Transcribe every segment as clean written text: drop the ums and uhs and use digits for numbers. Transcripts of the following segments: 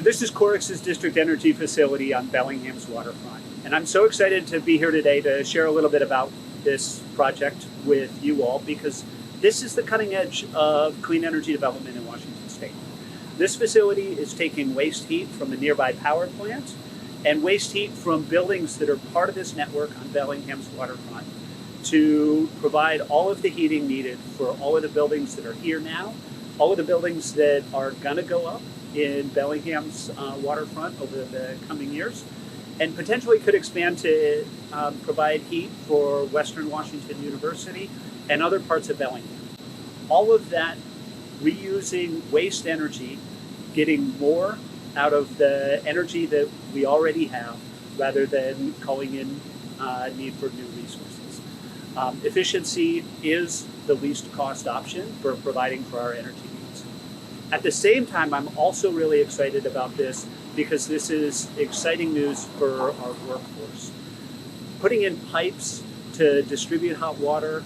This is CORIX's district energy facility on Bellingham's Waterfront. And I'm so excited to be here today to share a little bit about this project with you all, because this is the cutting edge of clean energy development in Washington State. This facility is taking waste heat from a nearby power plant and waste heat from buildings that are part of this network on Bellingham's Waterfront to provide all of the heating needed for all of the buildings that are here now, all of the buildings that are gonna go up in Bellingham's waterfront over the coming years, and potentially could expand to provide heat for Western Washington University and other parts of Bellingham. All of that reusing waste energy, getting more out of the energy that we already have, rather than calling in need for new resources. Efficiency is the least cost option for providing for our energy needs. At the same time, I'm also really excited about this because this is exciting news for our workforce. Putting in pipes to distribute hot water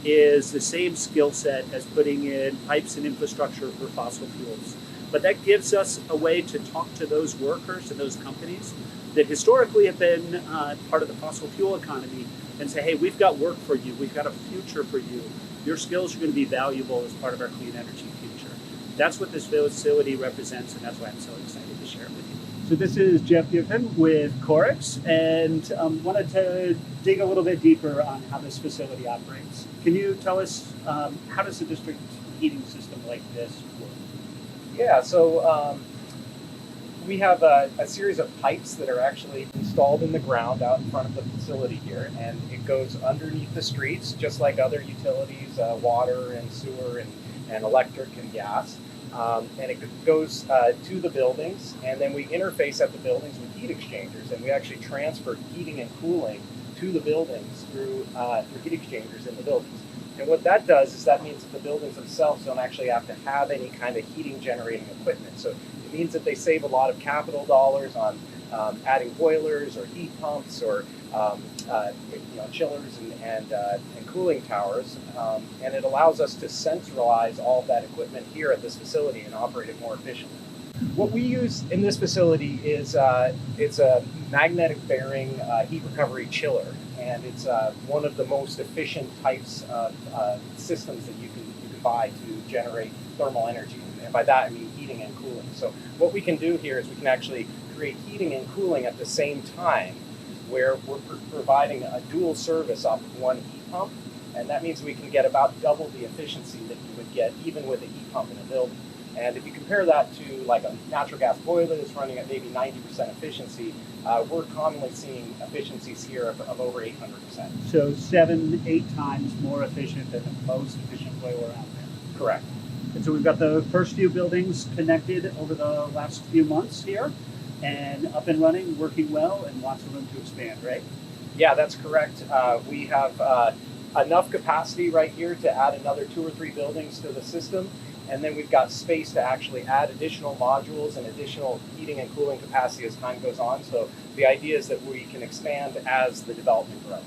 is the same skill set as putting in pipes and infrastructure for fossil fuels. But that gives us a way to talk to those workers and those companies that historically have been part of the fossil fuel economy and say, hey, we've got work for you, we've got a future for you. Your skills are going to be valuable as part of our clean energy future. That's what this facility represents, and that's why I'm so excited to share it with you. So this is Jeff Giffin with CORIX, and wanted to dig a little bit deeper on how this facility operates. Can you tell us how does a district heating system like this work? Yeah, so we have a series of pipes that are actually installed in the ground out in front of the facility here, and it goes underneath the streets, just like other utilities, water and sewer and electric and gas. And it goes to the buildings, and then we interface at the buildings with heat exchangers, and we actually transfer heating and cooling to the buildings through heat exchangers in the buildings. And what that does is that means that the buildings themselves don't actually have to have any kind of heating generating equipment. So it means that they save a lot of capital dollars on adding boilers or heat pumps or chillers and cooling towers. And it allows us to centralize all of that equipment here at this facility and operate it more efficiently. What we use in this facility is it's a magnetic bearing heat recovery chiller, and it's one of the most efficient types of systems that you can buy to generate thermal energy. And by that I mean heating and cooling. So what we can do here is we can actually create heating and cooling at the same time, where we're providing a dual service off of one heat pump, and that means we can get about double the efficiency that you would get even with a heat pump in a building. And if you compare that to like a natural gas boiler that's running at maybe 90% efficiency, we're commonly seeing efficiencies here of over 800%. So 7-8 times more efficient than the most efficient boiler out there. Correct. And so we've got the first few buildings connected over the last few months here, and up and running, working well, and lots of room to expand, right? Yeah, that's correct. We have enough capacity right here to add another 2 or 3 buildings to the system. And then we've got space to actually add additional modules and additional heating and cooling capacity as time goes on. So the idea is that we can expand as the development grows.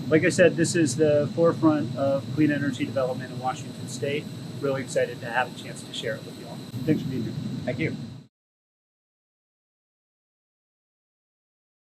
Like I said, this is the forefront of clean energy development in Washington State. Really excited to have a chance to share it with you all. Thanks for being here. Thank you.